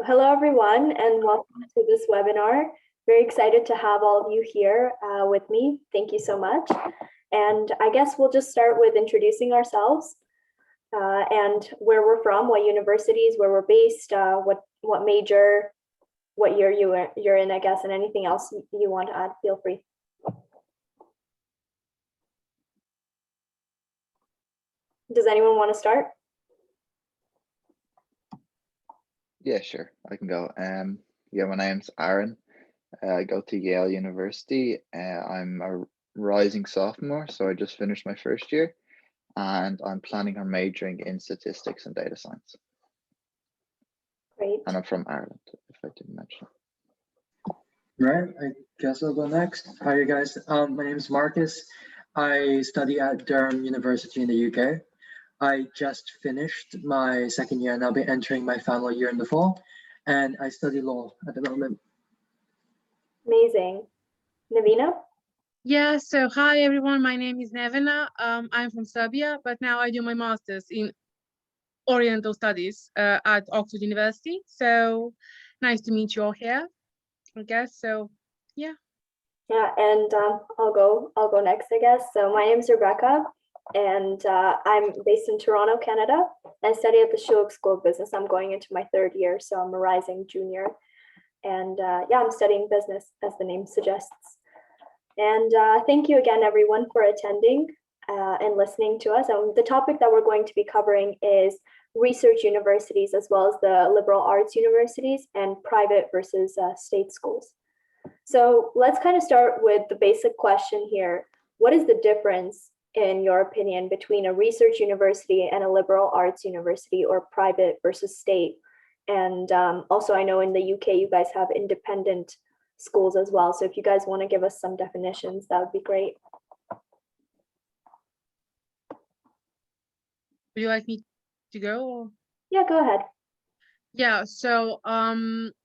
Hello, everyone, and welcome to this webinar. Very excited to have all of you here with me. Thank you so much. And I guess we'll just start with introducing ourselves and where we're from, what universities, where we're based, what major, what year you're in, I guess, and anything else you want to add, feel free. Does anyone want to start? Yeah, sure. I can go. Yeah, my name's Aaron. I go to Yale University. I'm a rising sophomore, so I just finished my first year, and I'm planning on majoring in statistics and data science. Great. And I'm from Ireland, if I didn't mention. Right, I guess I'll go next. Hi, you guys. My name is Marcus. I study at Durham University in the UK. I just finished my second year and I'll be entering my final year in the fall. And I study law at the moment. Amazing. Navina? Yeah, so hi everyone, my name is Nevena. I'm from Serbia, but now I do my master's in Oriental Studies at Oxford University. So nice to meet you all here, I guess. So yeah. Yeah, and I'll go next, I guess. So my name is Rebecca, and I'm based in Toronto, Canada. I study at the Schulich School of Business. I'm going into my third year, so I'm a rising junior. And yeah, I'm studying business, as the name suggests. And thank you again, everyone, for attending and listening to us. And the topic that we're going to be covering is research universities, as well as the liberal arts universities and private versus state schools. So let's kind of start with the basic question here. What is the difference, in your opinion, between a research university and a liberal arts university, or private versus state? And also, I know in the UK, you guys have independent schools as well. So if you guys want to give us some definitions, that would be great. Would you like me to go? Or? Yeah, go ahead. Yeah, so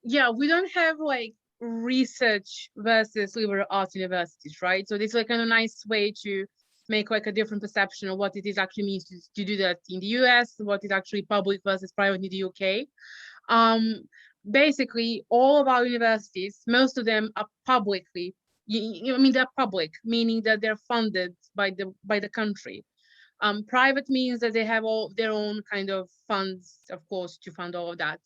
yeah, we don't have like research versus liberal arts universities, right? So this is like kind of nice way to make like a different perception of what it is actually means to do that in the US, what is actually public versus private in the UK. Basically, all of our universities, most of them are publicly, I mean, they're public, meaning that they're funded by the country. Private means that they have all their own kind of funds, of course, to fund all of that.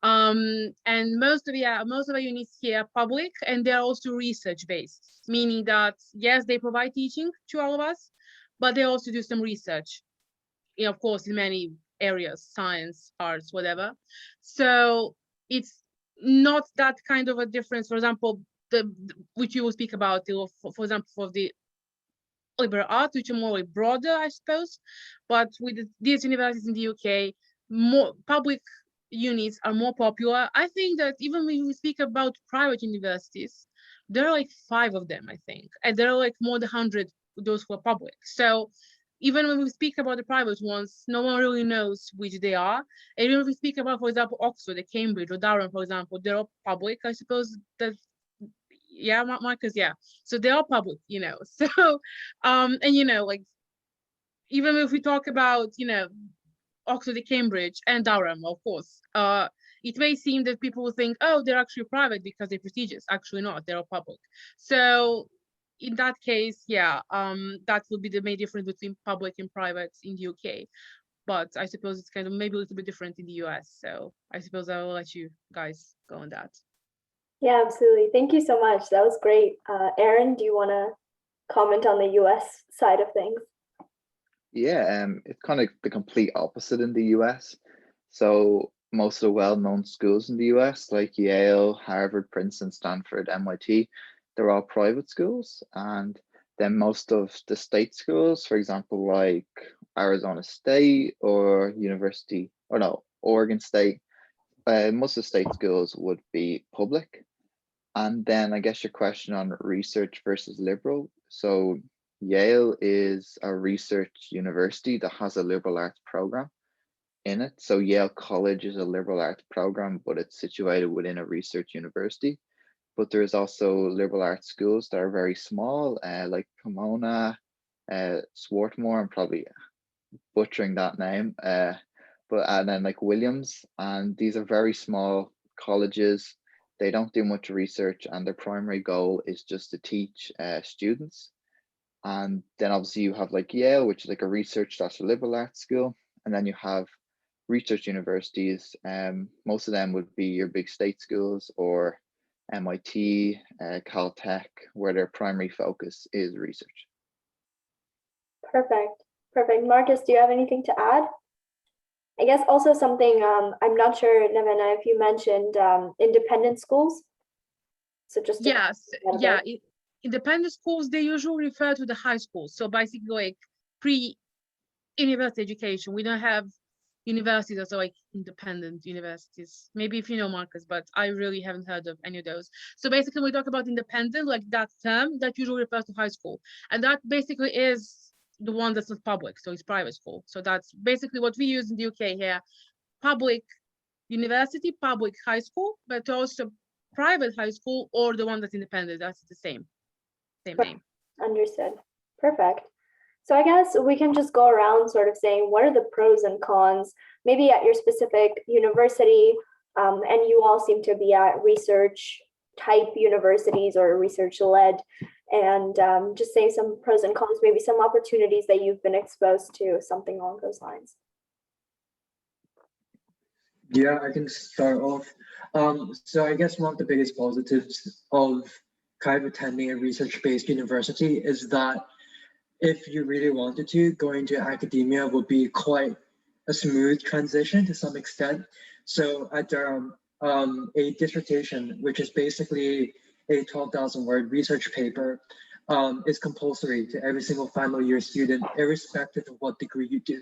And most of our units here are public, and they're also research based, meaning that yes, they provide teaching to all of us, but they also do some research, of course, in many areas, science, arts, whatever. So it's not that kind of a difference. For example, which you will speak about, for example, for the liberal arts, which are more like broader, I suppose. But with these universities in the UK, more public units are more popular. I think that even when we speak about private universities, there are like 5 of them, I think, and there are like more than 100 those who are public. So even when we speak about the private ones, no one really knows which they are. And even if we speak about, for example, Oxford, or Cambridge, or Durham, for example, they're all public. I suppose that, yeah, Marcus, yeah. So they are public, So, and like, even if we talk about, Oxford, Cambridge, and Durham, of course, it may seem that people will think, oh, they're actually private because they're prestigious. Actually not, they're all public. So in that case, yeah, that would be the main difference between public and private in the UK. But I suppose it's kind of maybe a little bit different in the US. So I suppose I will let you guys go on that. Yeah, absolutely. Thank you so much. That was great. Aaron, do you want to comment on the US side of things? Yeah, it's kind of the complete opposite in the US. So most of the well-known schools in the US, like Yale, Harvard, Princeton, Stanford, MIT, they're all private schools. And then most of the state schools, for example, like Arizona State or Oregon State, most of the state schools would be public. And then I guess your question on research versus liberal. So Yale is a research university that has a liberal arts program in it. So Yale College is a liberal arts program, but it's situated within a research university. But there's also liberal arts schools that are very small, like Pomona, Swarthmore. I'm probably butchering that name, and then like Williams, and these are very small colleges, they don't do much research, and their primary goal is just to teach students. And then obviously you have like Yale, which is like a research/liberal arts school, and then you have research universities. Most of them would be your big state schools or MIT, Caltech, where their primary focus is research. Perfect. Perfect. Marcus, do you have anything to add? I guess also something, I'm not sure, Nevena, if you mentioned independent schools. So just to Yes, clarify that a yeah. bit. Independent schools, they usually refer to the high schools. So basically like pre-university education. We don't have universities that are like independent universities. Maybe if you know, Marcus, but I really haven't heard of any of those. So basically we talk about independent, like that term that usually refers to high school. And that basically is the one that's not public, so it's private school. So that's basically what we use in the UK here. Public university, public high school, but also private high school or the one that's independent. That's the same name. Understood. Perfect. So I guess we can just go around sort of saying what are the pros and cons, maybe at your specific university, and you all seem to be at research type universities or research led, and just say some pros and cons, maybe some opportunities that you've been exposed to, something along those lines. Yeah, I can start off. So I guess one of the biggest positives of kind of attending a research-based university is that if you really wanted to, going to academia would be quite a smooth transition to some extent. So at Durham, a dissertation, which is basically a 12,000 word research paper, is compulsory to every single final year student, irrespective of what degree you do.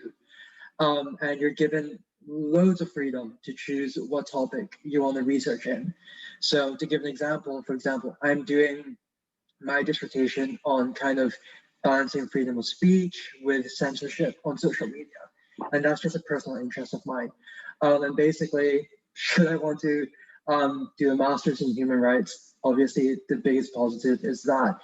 And you're given loads of freedom to choose what topic you want to research in. So to give an example, for example, I'm doing my dissertation on kind of balancing freedom of speech with censorship on social media. And that's just a personal interest of mine. And basically, should I want to do a master's in human rights, obviously the biggest positive is that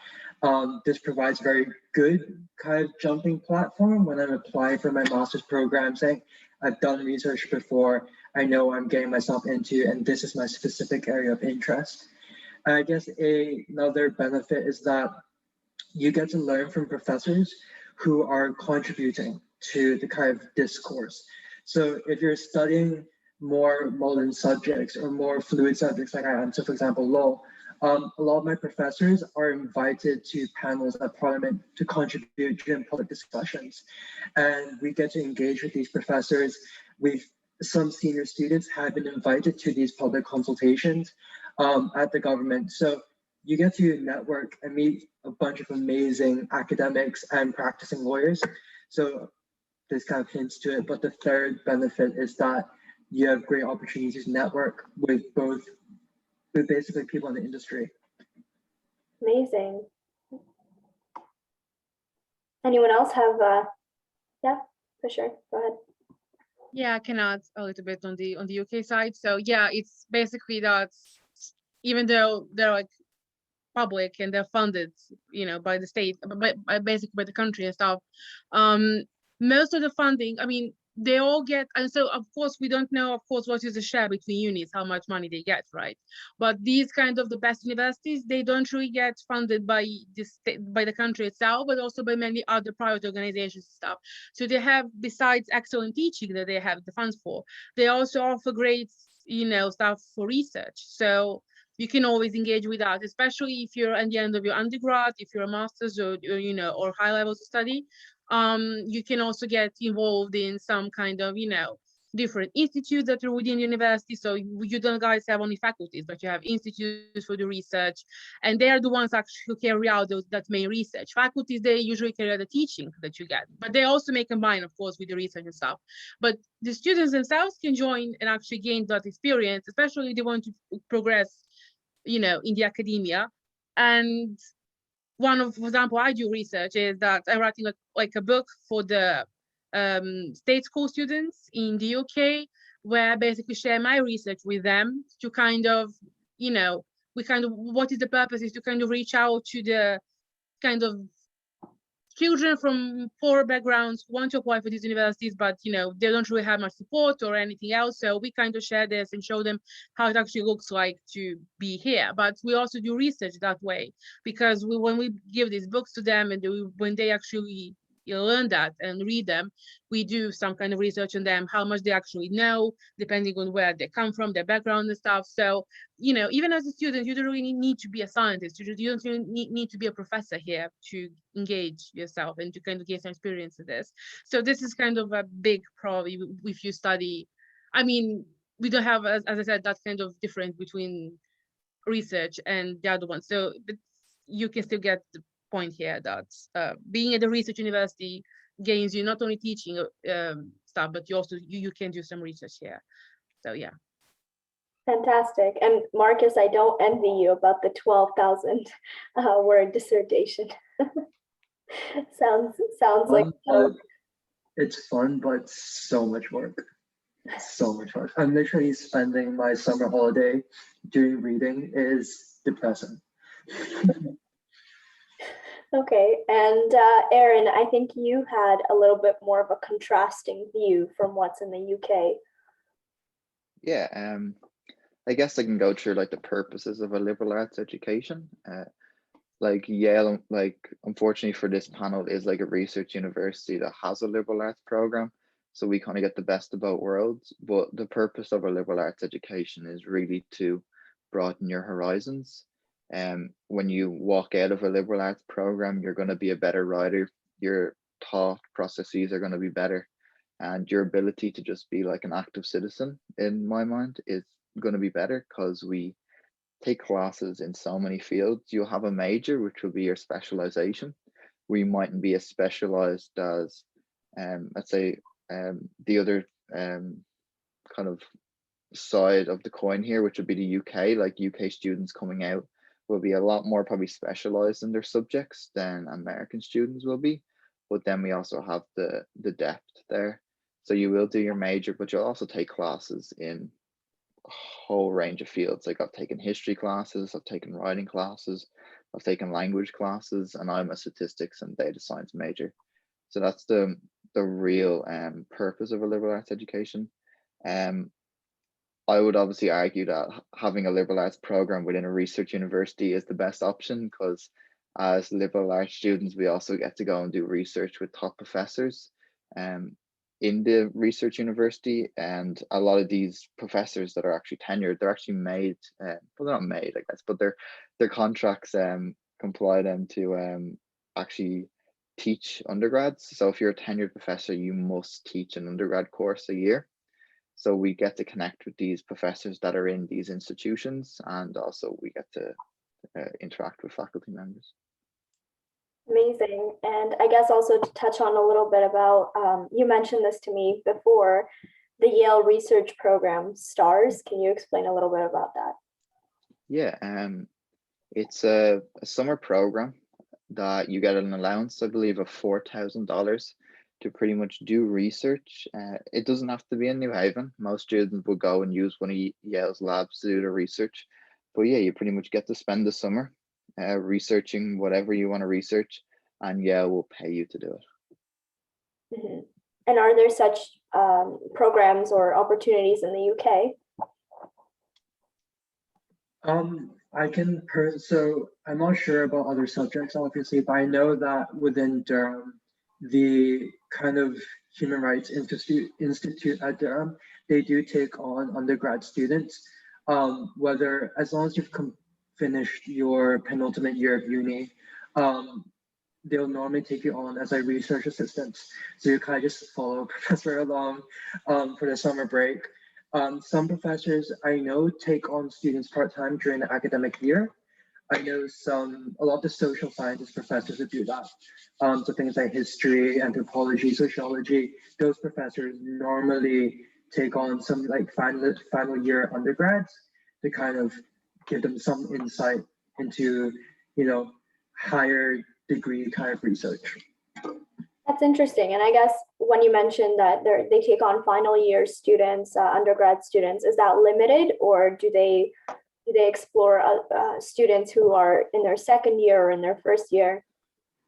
this provides very good kind of jumping platform when I'm applying for my master's program, saying I've done research before, I know what I'm getting myself into, and this is my specific area of interest. I guess another benefit is that you get to learn from professors who are contributing to the kind of discourse. So if you're studying more modern subjects or more fluid subjects like I am, so for example, law, a lot of my professors are invited to panels at Parliament to contribute during public discussions. And we get to engage with these professors. Some senior students have been invited to these public consultations at the government. So you get to network and meet a bunch of amazing academics and practicing lawyers. So this kind of hints to it. But the third benefit is that you have great opportunities to network with basically people in the industry. Amazing. Anyone else have, yeah, for sure, go ahead. Yeah, I can add a little bit on the UK side. So yeah, it's basically that even though they're like public and they're funded, you know, by the state, basically by the country and stuff, most of the funding, I mean, they all get, and so of course we don't know, of course, what is the share between unis, how much money they get, right? But these kind of the best universities, they don't really get funded by the country itself, but also by many other private organizations and stuff. So they have, besides excellent teaching that they have the funds for, they also offer great, you know, stuff for research. So you can always engage with that, especially if you're at the end of your undergrad, if you're a master's or you know, or high levels of study. You can also get involved in some kind of, you know, different institutes that are within university. So you don't guys have only faculties, but you have institutes for the research, and they are the ones actually who carry out that main research. Faculties, they usually carry out the teaching that you get, but they also may combine, of course, with the research and stuff. But the students themselves can join and actually gain that experience, especially if they want to progress, you know, in the academia. And for example, I do research is that I'm writing like a book for the state school students in the UK, where I basically share my research with them to kind of, you know, what is the purpose is to kind of reach out to the kind of children from poor backgrounds want to apply for these universities, but they don't really have much support or anything else. So we kind of share this and show them how it actually looks like to be here. But we also do research that way, because when we give these books to them and when they actually learn that and read them, we do some kind of research on them, how much they actually know, depending on where they come from, their background and stuff. So, even as a student, you don't really need to be a scientist. You don't really need to be a professor here to engage yourself and to kind of get some experience in this. So this is kind of a big pro if you study. I mean, we don't have, as I said, that kind of difference between research and the other one. So, but you can still get the point here that being at the research university gains you not only teaching stuff, but you can do some research here. So yeah. Fantastic. And Marcus, I don't envy you about the 12,000 word dissertation. sounds like it's fun, but so much work. So much work. I'm literally spending my summer holiday doing reading. It is depressing. Okay, and Erin, I think you had a little bit more of a contrasting view from what's in the UK. Yeah, I guess I can go through like the purposes of a liberal arts education. Like Yale, like unfortunately for this panel, is like a research university that has a liberal arts program. So we kind of get the best of both worlds. But the purpose of a liberal arts education is really to broaden your horizons. When you walk out of a liberal arts program, you're going to be a better writer. Your thought processes are going to be better, and your ability to just be like an active citizen, in my mind, is going to be better because we take classes in so many fields. You'll have a major, which will be your specialization. We mightn't be as specialized as, let's say, the other kind of side of the coin here, which would be the UK. Like UK students coming out will be a lot more probably specialized in their subjects than American students will be. But then we also have the depth there. So you will do your major, but you'll also take classes in a whole range of fields. Like I've taken history classes, I've taken writing classes, I've taken language classes, and I'm a statistics and data science major. So that's the real purpose of a liberal arts education. I would obviously argue that having a liberal arts program within a research university is the best option, because as liberal arts students, we also get to go and do research with top professors in the research university. And a lot of these professors that are actually tenured, they're actually made, well, they're not made, I guess, but their contracts comply them to actually teach undergrads. So if you're a tenured professor, you must teach an undergrad course a year. So we get to connect with these professors that are in these institutions, and also we get to interact with faculty members. Amazing. And I guess also to touch on a little bit about, you mentioned this to me before, the Yale Research Program, STARS. Can you explain a little bit about that? Yeah, it's a summer program that you get an allowance, I believe, of $4,000 to pretty much do research. It doesn't have to be in New Haven. Most students will go and use one of Yale's labs to do their research. But yeah, you pretty much get to spend the summer researching whatever you want to research, and Yale will pay you to do it. Mm-hmm. And are there such programs or opportunities in the UK? So I'm not sure about other subjects, obviously, but I know that within Durham, the kind of Human Rights Institute at Durham, they do take on undergrad students, whether, as long as you've finished your penultimate year of uni, they'll normally take you on as a research assistant. So you kind of just follow a professor along for the summer break. Some professors I know take on students part-time during the academic year. I know a lot of the social sciences professors who do that. So things like history, anthropology, sociology, those professors normally take on some like final year undergrads to kind of give them some insight into, higher degree kind of research. That's interesting. And I guess when you mentioned that they take on final year students, undergrad students, is that limited, or do they explore students who are in their second year or in their first year?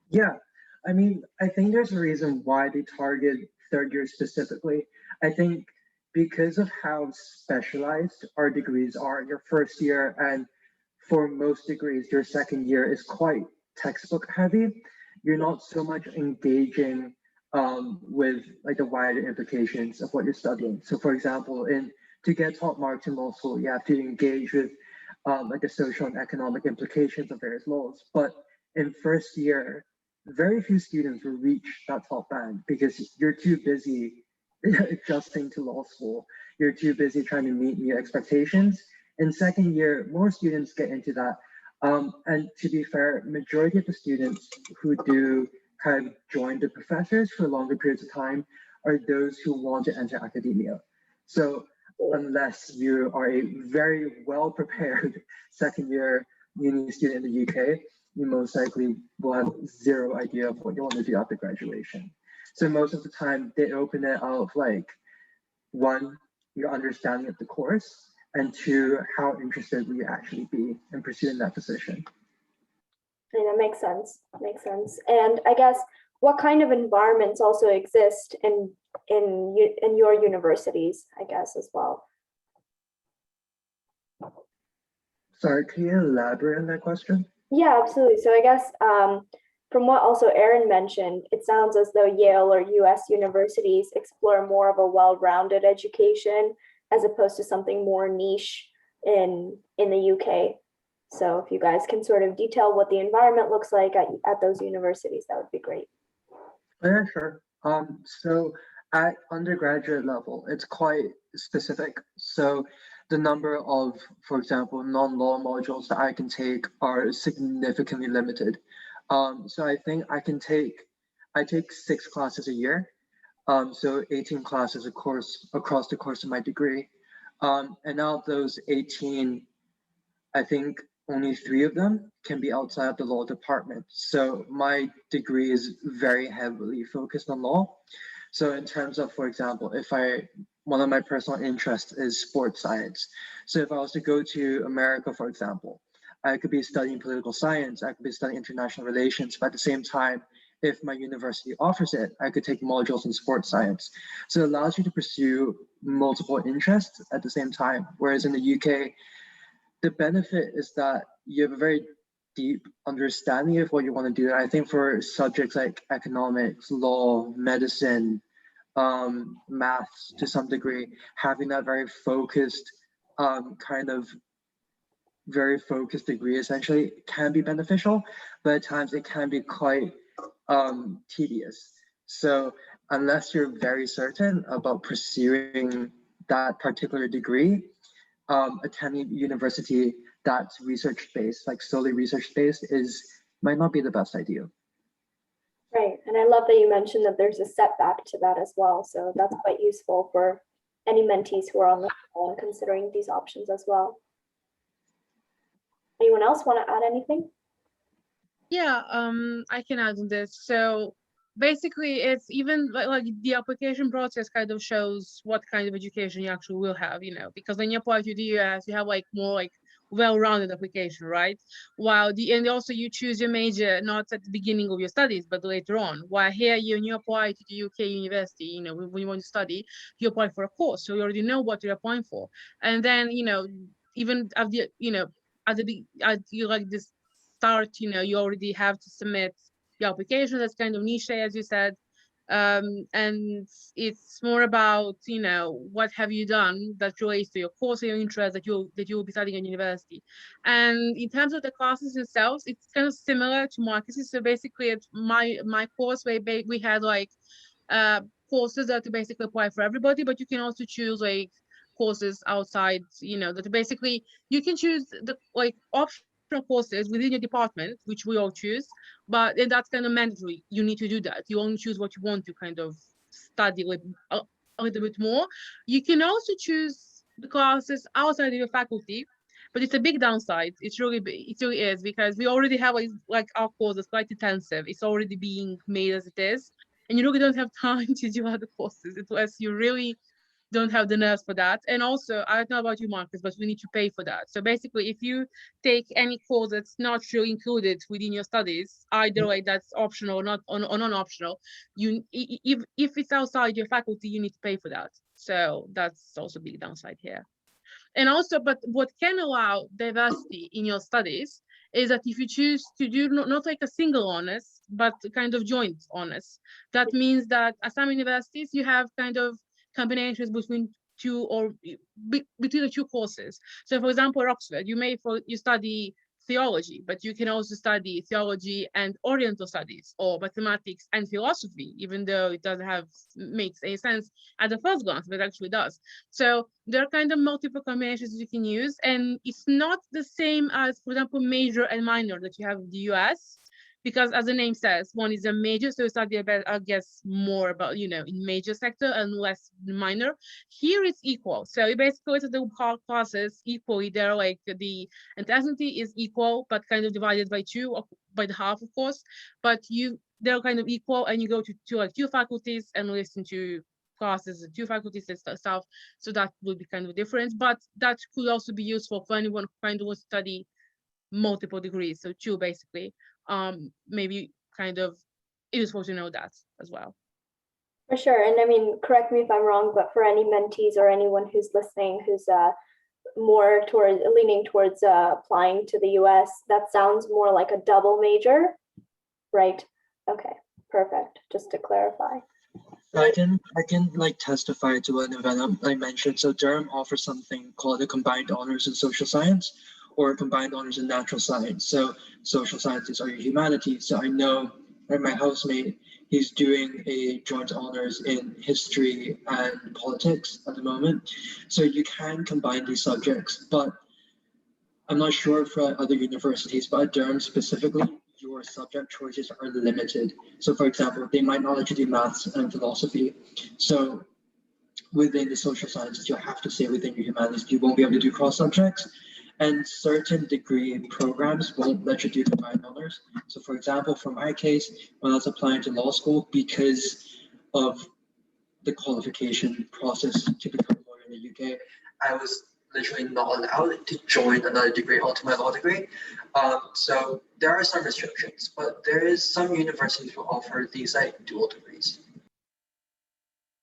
Yeah, I mean, I think there's a reason why they target third year specifically. I think because of how specialized our degrees are, your first year and for most degrees, your second year is quite textbook heavy. You're not so much engaging with like the wider implications of what you're studying. So for example, to get top marks in law school, you have to engage with like the social and economic implications of various laws. But in first year, very few students will reach that top band because you're too busy adjusting to law school. You're too busy trying to meet new expectations. In second year, more students get into that. And to be fair, majority of the students who do kind of join the professors for longer periods of time are those who want to enter academia. So unless you are a very well prepared second year uni student in the UK, you most likely will have zero idea of what you want to do after graduation. So most of the time they open it out like, one, your understanding of the course, and two, how interested will you actually be in pursuing that position. Yeah, that makes sense. Makes sense. And I guess what kind of environments also exist in your universities, I guess, as well. Sorry, can you elaborate on that question? Yeah, absolutely. So I guess from what also Aaron mentioned, it sounds as though Yale or US universities explore more of a well-rounded education as opposed to something more niche in the UK. So if you guys can sort of detail what the environment looks like at those universities, that would be great. Yeah, sure. So at undergraduate level, it's quite specific. So the number of, for example, non-law modules that I can take are significantly limited. So I think I take 6 classes a year. So 18 classes, of course, across the course of my degree. And out of those 18, I think only 3 of them can be outside of the law department. So my degree is very heavily focused on law. So in terms of, for example, one of my personal interests is sports science. So if I was to go to America, for example, I could be studying political science, I could be studying international relations, but at the same time, if my university offers it, I could take modules in sports science. So it allows you to pursue multiple interests at the same time. Whereas in the UK, the benefit is that you have a very deep understanding of what you want to do. And I think for subjects like economics, law, medicine, maths to some degree, having that very focused very focused degree essentially can be beneficial, but at times it can be quite tedious. So unless you're very certain about pursuing that particular degree, attending university that's research-based, like solely research-based, might not be the best idea. Right, and I love that you mentioned that there's a setback to that as well. So that's quite useful for any mentees who are on the phone considering these options as well. Anyone else want to add anything? Yeah, I can add on this. So basically, it's even like the application process kind of shows what kind of education you actually will have, because when you apply to the US, you have like more like well-rounded application, right? And also you choose your major not at the beginning of your studies, but later on. While here, when you apply to the UK university, when you want to study, you apply for a course, so you already know what you're applying for. And then, even at the, you like this start, you already have to submit your application. That's kind of niche, as you said. And it's more about, what have you done that relates to your course or your interest that you will be studying at university. And in terms of the classes themselves, it's kind of similar to Marcus's. So basically, it's my course where we had like courses that basically apply for everybody, but you can also choose like courses outside, that basically you can choose the like optional courses within your department, which we all choose, but that's kind of mandatory. You need to do that. You only choose what you want to kind of study like a little bit more. You can also choose the classes outside of your faculty, but it's a big downside. It really is, because we already have like our course is quite intensive. It's already being made as it is, and you really don't have time to do other courses unless you really don't have the nerves for that. And also, I don't know about you, Marcus, but we need to pay for that. So basically, if you take any course that's not really included within your studies, either way, that's optional or not or non-optional, if it's outside your faculty, you need to pay for that. So that's also a big downside here. And also, but what can allow diversity in your studies is that if you choose to do not like a single honors, but kind of joint honors, that means that at some universities you have kind of combinations between two or between the two courses. So for example, at Oxford, you study theology, but you can also study theology and Oriental studies or mathematics and philosophy, even though it doesn't makes any sense at the first glance, but it actually does. So there are kind of multiple combinations you can use, and it's not the same as, for example, major and minor that you have in the US, because as the name says, one is a major, so you study about, I guess, more about, in major sector and less minor. Here it's equal. So you basically to the classes equally. They're like the intensity is equal, but kind of divided by two, by the half, of course. But they're kind of equal, and you go to like two faculties and listen to classes and two faculties and stuff. So that would be kind of a difference. But that could also be useful for anyone who kind of wants to study multiple degrees, so two basically. Maybe kind of useful to know that as well. For sure. And I mean, correct me if I'm wrong, but for any mentees or anyone who's listening who's more leaning towards applying to the US, that sounds more like a double major, right? Okay, perfect. Just to clarify. I can like testify to an event I mentioned. So Durham offers something called a combined honors in social science, or combined honors in natural science. So social sciences are your humanities. So I know my housemate, he's doing a joint honors in history and politics at the moment. So you can combine these subjects, but I'm not sure for other universities, but at Durham specifically, your subject choices are limited. So for example, they might not let you do maths and philosophy. So within the social sciences, you'll have to stay within your humanities. You won't be able to do cross subjects. And certain degree programs won't let you do combined honors. So for example, for my case, when I was applying to law school, because of the qualification process to become a lawyer in the UK, I was literally not allowed to join another degree onto my law degree. So there are some restrictions, but there is some universities who offer these like dual degrees.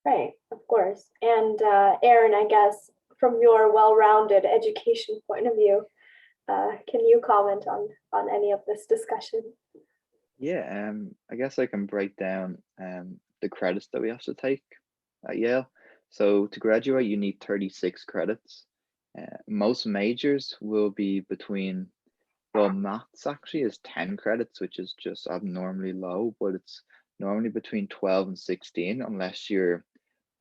Right, of course. And Aaron, I guess, from your well-rounded education point of view, can you comment on any of this discussion? Yeah, I guess I can break down the credits that we have to take at Yale. So to graduate, you need 36 credits. Most majors will be between, well, maths actually is 10 credits, which is just abnormally low, but it's normally between 12 and 16, unless you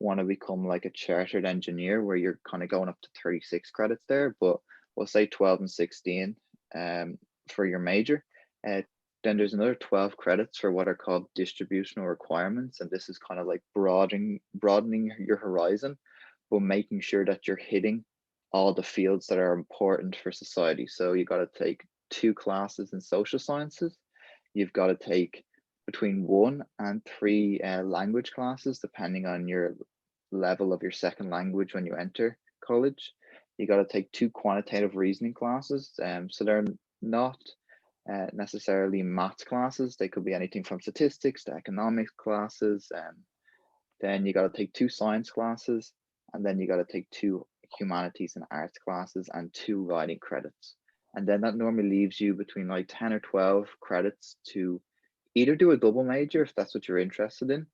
want to become like a chartered engineer where you're kind of going up to 36 credits there, but we'll say 12 and 16 for your major. Then there's another 12 credits for what are called distributional requirements, and this is kind of like broadening your horizon, but making sure that you're hitting all the fields that are important for society. So you got to take 2 classes in social sciences. You've got to take between 1 and 3 language classes, depending on your level of your second language when you enter college. You got to take 2 quantitative reasoning classes. So they're not necessarily maths classes. They could be anything from statistics to economics classes. Then you got to take 2 science classes, and then you got to take 2 humanities and arts classes and 2 writing credits. And then that normally leaves you between like 10 or 12 credits to either do a double major if that's what you're interested in.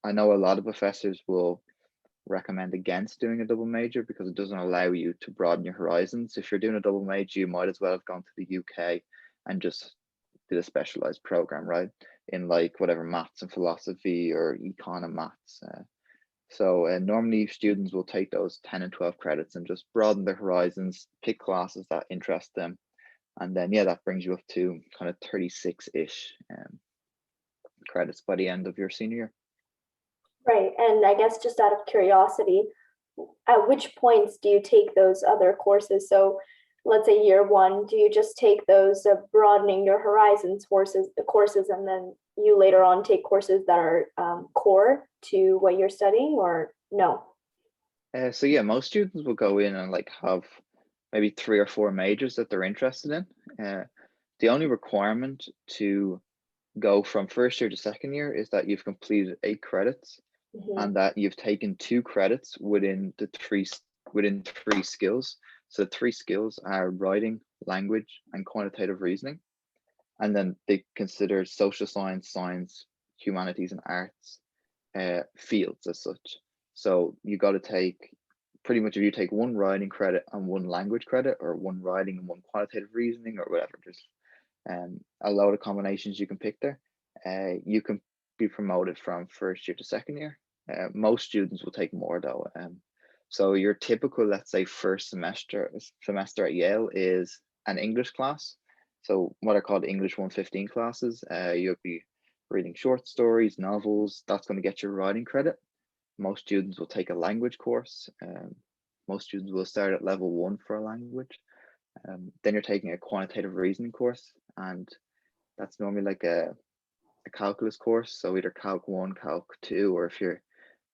I know a lot of professors will recommend against doing a double major because it doesn't allow you to broaden your horizons. If you're doing a double major, you might as well have gone to the UK and just did a specialized program, right? In like whatever maths and philosophy or econ and maths. So normally students will take those 10 and 12 credits and just broaden their horizons, pick classes that interest them. And then, yeah, that brings you up to kind of 36-ish credits by the end of your senior year. Right, and I guess just out of curiosity, at which points do you take those other courses? So let's say year 1, do you just take those broadening your horizons courses, and then you later on take courses that are core to what you're studying, or no? So yeah, most students will go in and like have maybe 3 or 4 majors that they're interested in. The only requirement to go from first year to second year is that you've completed 8 credits Mhm. and that you've taken 2 credits within the within 3 skills. So 3 skills are writing, language, and quantitative reasoning. And then they consider social science, science, humanities, and arts fields as such. So you got to take pretty much, if you take 1 writing credit and 1 language credit, or 1 writing and 1 quantitative reasoning, or whatever, there's a lot of combinations you can pick there. You can be promoted from first year to second year. Most students will take more though. So your typical, let's say, first semester at Yale is an English class. So what are called English 115 classes. You'll be reading short stories, novels. That's going to get your writing credit. Most students will take a language course. Most students will start at level 1 for a language. Then you're taking a quantitative reasoning course, and that's normally like a calculus course. So either Calc 1, Calc 2, or if you're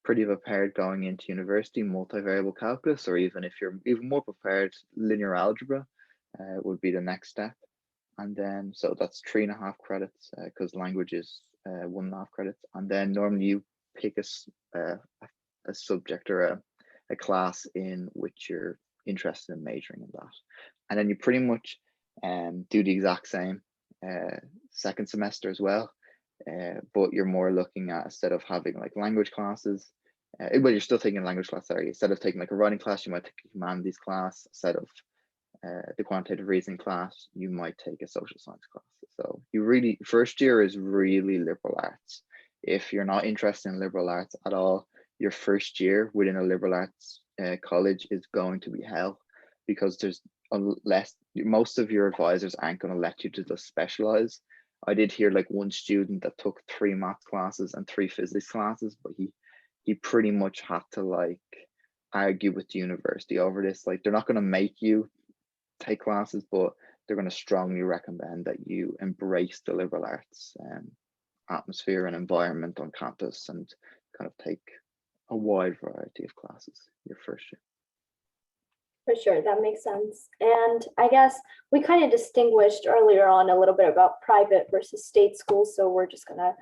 pretty prepared going into university, multivariable calculus, or even if you're even more prepared, linear algebra would be the next step. And then, so that's 3.5 credits because language is 1.5 credits. And then normally you pick a subject or a class in which you're interested in majoring in that. And then you pretty much do the exact same second semester as well. But you're more looking at, instead of having like language classes, but you're still taking a language class, sorry. Instead of taking like a writing class, you might take a humanities class. Instead of the quantitative reasoning class, you might take a social science class. So you really, first year is really liberal arts. If you're not interested in liberal arts at all, your first year within a liberal arts college is going to be hell, because there's most of your advisors aren't going to let you to just specialize. I did hear like 1 student that took 3 math classes and 3 physics classes, but he pretty much had to like argue with the university over this. Like, they're not going to make you take classes, but they're going to strongly recommend that you embrace the liberal arts atmosphere and environment on campus, and kind of take a wide variety of classes your first year. For sure, that makes sense. And I guess we kind of distinguished earlier on a little bit about private versus state schools. So we're just gonna,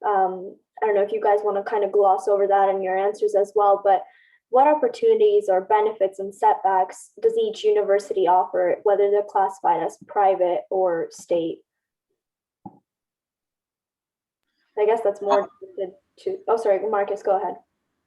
I don't know if you guys want to kind of gloss over that in your answers as well, but what opportunities or benefits and setbacks does each university offer, whether they're classified as private or state? I guess that's more to, oh, sorry, Marcus, go ahead.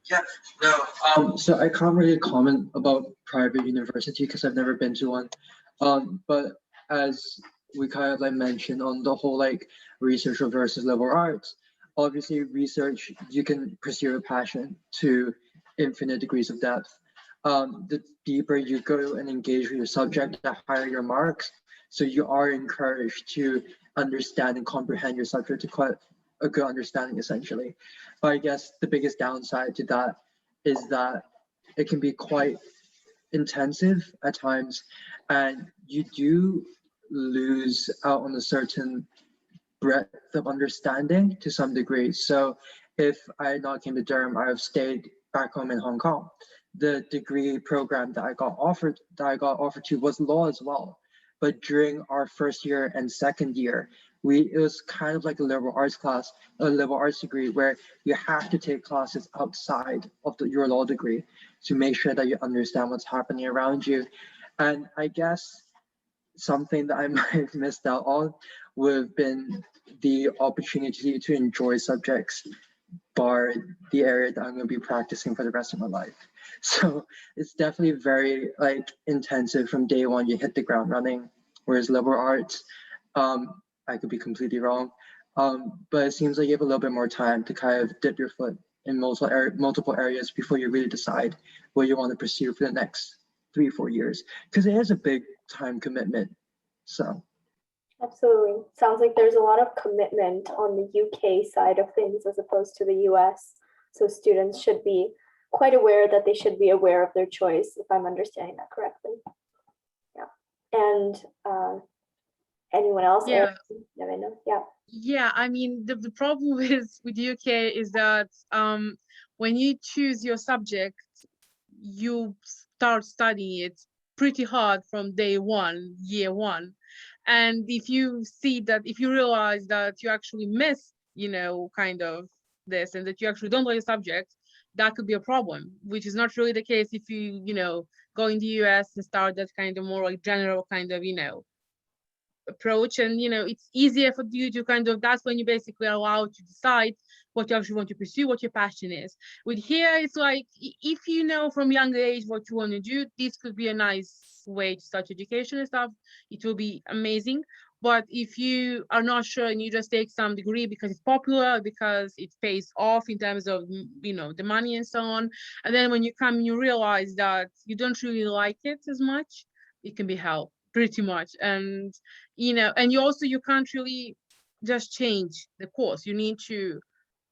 Yeah, no, so I can't really comment about private university because I've never been to one. But as we kind of like mentioned on the whole like research versus liberal arts, obviously research, you can pursue your passion to infinite degrees of depth. The deeper you go and engage with your subject, the higher your marks. So you are encouraged to understand and comprehend your subject to quite a good understanding, essentially. But I guess the biggest downside to that is that it can be quite intensive at times, and you do lose out on a certain breadth of understanding to some degree. So if I had not came to Durham, I have stayed back home in Hong Kong. The degree program that I got offered to was law as well. But during our first year and second year, it was kind of like a liberal arts class, a liberal arts degree, where you have to take classes outside of your law degree to make sure that you understand what's happening around you. And I guess something that I might have missed out on would have been the opportunity to enjoy subjects, bar the area that I'm going to be practicing for the rest of my life. So it's definitely very like intensive from day one. You hit the ground running, whereas liberal arts, I could be completely wrong, but it seems like you have a little bit more time to kind of dip your foot in multiple areas before you really decide what you want to pursue for the next 3-4 years, because it is a big time commitment. So absolutely, sounds like there's a lot of commitment on the UK side of things as opposed to the US. So students should be quite aware that they should be aware of their choice, if I'm understanding that correctly. Yeah. And anyone else? Yeah. Yeah. Yeah, I mean, the problem with UK is that when you choose your subject, you start studying it pretty hard from day one, year one. And if you see that, if you realize that you actually miss, kind of this, and that you actually don't like the subject, that could be a problem, which is not really the case if you go in the US and start that kind of more like general kind of, approach. And it's easier for you to kind of, that's when you basically are allowed to decide what you actually want to pursue, what your passion is. With here, it's like, if you know from young age what you want to do, this could be a nice way to start education and stuff. It will be amazing. But if you are not sure and you just take some degree because it's popular, because it pays off in terms of the money and so on, and then when you come you realize that you don't really like it as much, it can be hell pretty much. And and you can't really just change the course. You need to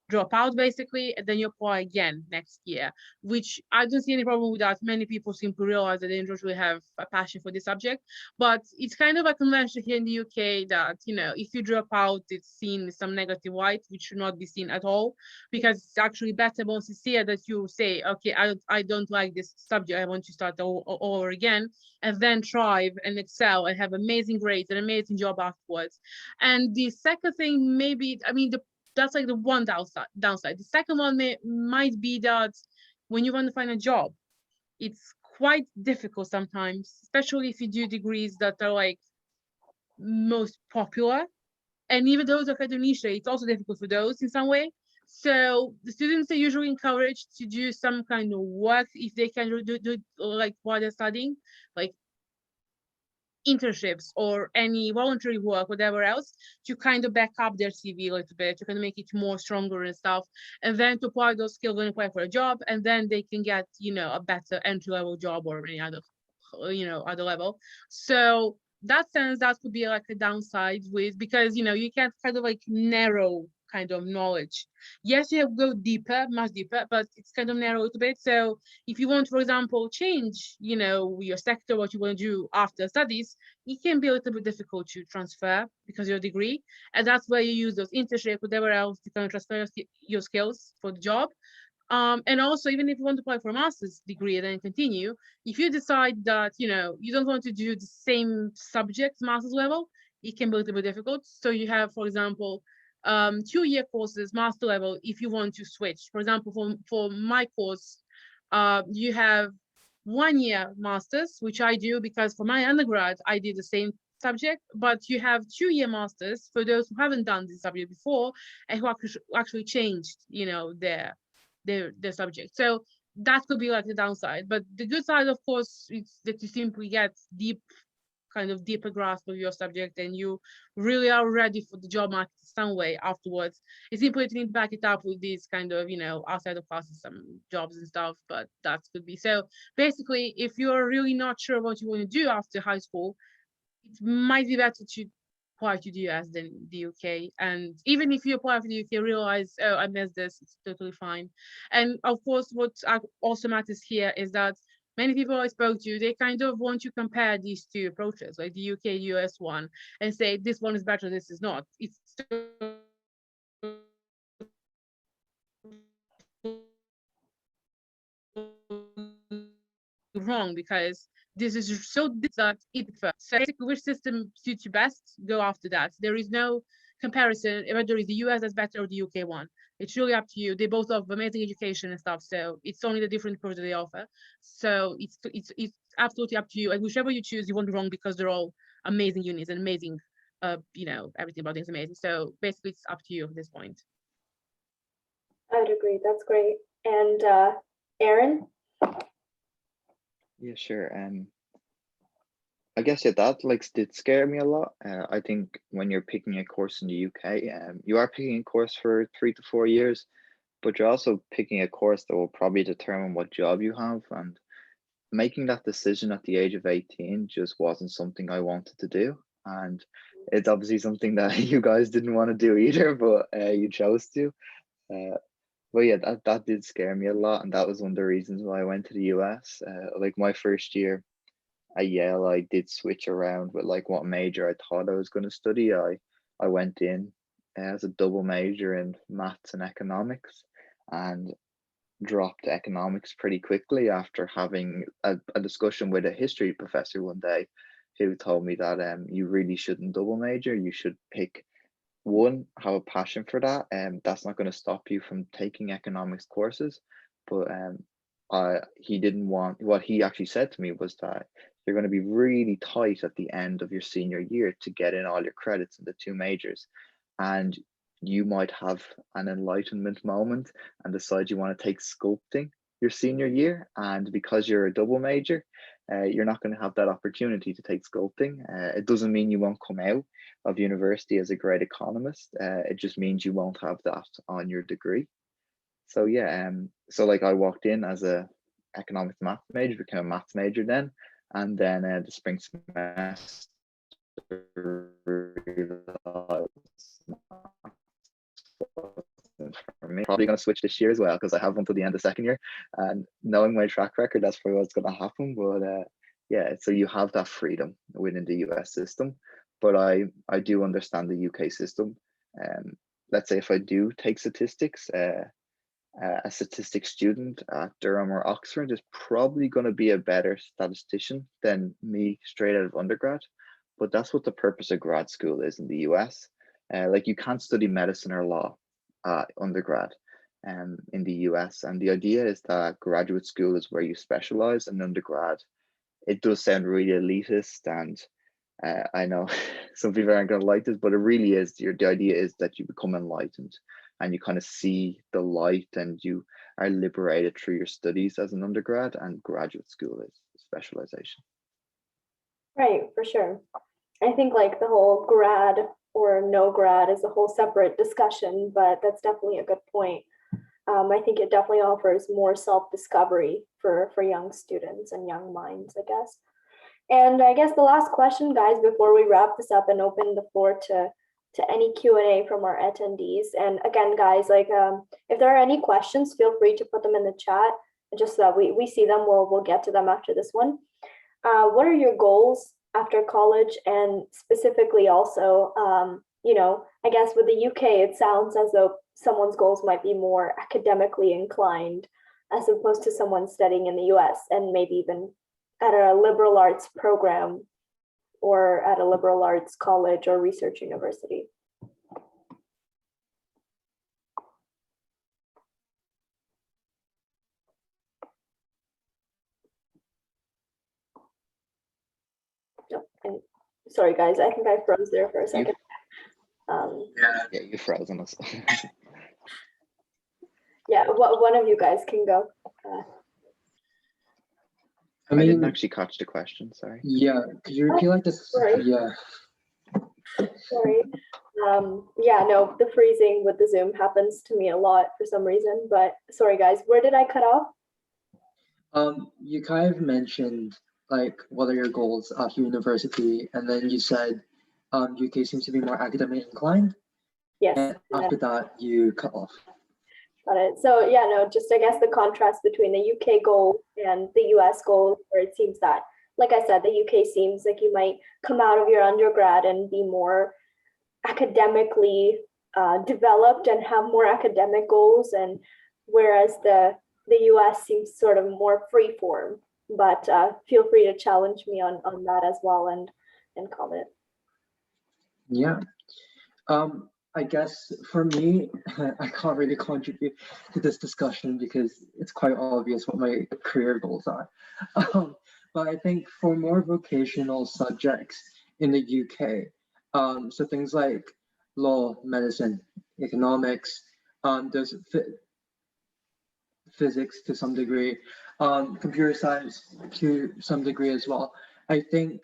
drop out basically, and then you apply again next year, which I don't see any problem with that. Many people seem to realize that they don't really have a passion for this subject, but it's kind of a convention here in the UK that, if you drop out, it's seen with some negative light, which should not be seen at all, because it's actually better, more sincere, that you say, okay, I don't like this subject, I want to start all over again, and then thrive and excel and have amazing grades and amazing job afterwards. And the second thing, maybe, that's like the one downside. The second one might be that when you want to find a job, it's quite difficult sometimes, especially if you do degrees that are like most popular. And even those are kind of niche, it's also difficult for those in some way. So the students are usually encouraged to do some kind of work if they can do like while they're studying, like internships or any voluntary work, whatever else, to kind of back up their CV a little bit, to kind of make it more stronger and stuff, and then to apply those skills and apply for a job, and then they can get, a better entry-level job or any other, other level. So that sense, that could be like a downside with, because, you can't kind of like narrow kind of knowledge. Yes, you have to go deeper, much deeper, but it's kind of narrow a little bit. So if you want, for example, change, your sector, what you want to do after studies, it can be a little bit difficult to transfer because of your degree. And that's where you use those internships, whatever else, to kind of transfer your skills for the job. And also, even if you want to apply for a master's degree and then continue, if you decide that, you don't want to do the same subject master's level, it can be a little bit difficult. So you have, for example, 2-year courses, master level, if you want to switch. For example, for my course, you have 1-year masters, which I do because for my undergrad, I did the same subject, but you have 2-year masters for those who haven't done this subject before and who actually changed, their subject. So that could be like the downside. But the good side, of course, is that you simply get deeper grasp of your subject, and you really are ready for the job market some way afterwards. It's simply to need to back it up with these kind of, outside of classes, some jobs and stuff, but that could be. So basically, if you're really not sure what you want to do after high school, it might be better to apply to the US than the UK. And even if you apply for the UK, realize, oh, I missed this, it's totally fine. And of course, what also matters here is that many people I spoke to, they kind of want to compare these two approaches, like the UK, US one, and say this one is better, this is not. It's wrong, because this is so that it first. So basically, which system suits you best, go after that. There is no comparison whether it's the US that's better or the UK one. It's really up to you. They both offer amazing education and stuff, so it's only the different approach that they offer. So it's absolutely up to you, and whichever you choose, you won't be wrong, because they're all amazing unis and amazing, everything about it is amazing. So basically, it's up to you at this point. I would agree. That's great. And Aaron? Yeah, sure. I guess that like did scare me a lot. I think when you're picking a course in the UK, you are picking a course for 3 to 4 years, but you're also picking a course that will probably determine what job you have. And making that decision at the age of 18 just wasn't something I wanted to do. And it's obviously something that you guys didn't want to do either, but you chose to. But yeah, that did scare me a lot, and that was one of the reasons why I went to the US. Like my first year at Yale, I did switch around with like what major I thought I was going to study. I went in as a double major in maths and economics, and dropped economics pretty quickly after having a discussion with a history professor one day, who told me that you really shouldn't double major. You should pick one, have a passion for that, and that's not going to stop you from taking economics courses. But he didn't want, what he actually said to me was that you're going to be really tight at the end of your senior year to get in all your credits in the two majors, and you might have an enlightenment moment and decide you want to take sculpting your senior year, and because you're a double major, you're not going to have that opportunity to take sculpting. It doesn't mean you won't come out of university as a great economist. It just means you won't have that on your degree. So yeah, so like I walked in as a economics maths major, became a maths major then, and then the spring semester for me. Probably going to switch this year as well because I have one till the end of second year, and knowing my track record, that's probably what's going to happen. But yeah, so you have that freedom within the US system, but I do understand the UK system. Let's say if I do take statistics, a statistics student at Durham or Oxford is probably going to be a better statistician than me straight out of undergrad. But that's what the purpose of grad school is in the US. Like you can't study medicine or law undergrad in the US. And the idea is that graduate school is where you specialize, and undergrad, it does sound really elitist, and I know some people aren't going to like this, but it really is. The idea is that you become enlightened and you kind of see the light, and you are liberated through your studies as an undergrad, and graduate school is specialization. Right, for sure. I think like the whole grad or no grad is a whole separate discussion, but that's definitely a good point. I think it definitely offers more self-discovery for young students and young minds, I guess. And I guess the last question, guys, before we wrap this up and open the floor to any Q&A from our attendees. And again, guys, like if there are any questions, feel free to put them in the chat, just so that we see them. We'll get to them after this one. What are your goals after college? And specifically also, you know, I guess with the UK, it sounds as though someone's goals might be more academically inclined as opposed to someone studying in the US and maybe even at a liberal arts program or at a liberal arts college or research university. And sorry, guys, I think I froze there for a second. Yeah, you froze on us. Yeah, one of you guys can go. I mean, didn't actually catch the question, sorry. Yeah, could you repeat like this? Sorry. Yeah. Sorry. Yeah, no, the freezing with the Zoom happens to me a lot for some reason, but sorry guys, where did I cut off? You kind of mentioned like what are your goals after university, and then you said UK seems to be more academically inclined. Yes. And after that, you cut off. Got it. So yeah, no, just I guess the contrast between the UK goal and the US goal, where it seems that, like I said, the UK seems like you might come out of your undergrad and be more academically developed and have more academic goals, and whereas the US seems sort of more free form. But feel free to challenge me on that as well and comment. Yeah. I guess for me, I can't really contribute to this discussion because it's quite obvious what my career goals are. But I think for more vocational subjects in the UK, so things like law, medicine, economics, there's physics to some degree, computer science to some degree as well. I think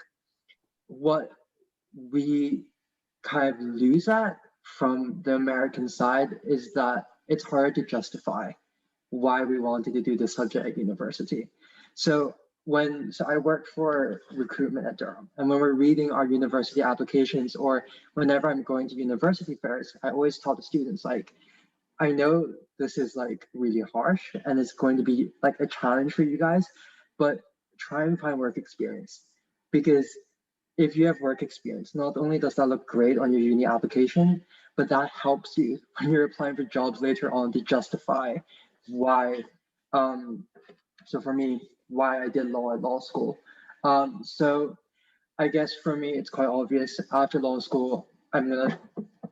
what we kind of lose at from the American side is that it's hard to justify why we wanted to do this subject at university. So I work for recruitment at Durham, and when we're reading our university applications, or whenever I'm going to university fairs, I always tell the students, like, I know this is like really harsh and it's going to be like a challenge for you guys, but try and find work experience, because if you have work experience, not only does that look great on your uni application, but that helps you when you're applying for jobs later on to justify why So for me, why I did law at law school. So I guess for me, it's quite obvious. After law school, I'm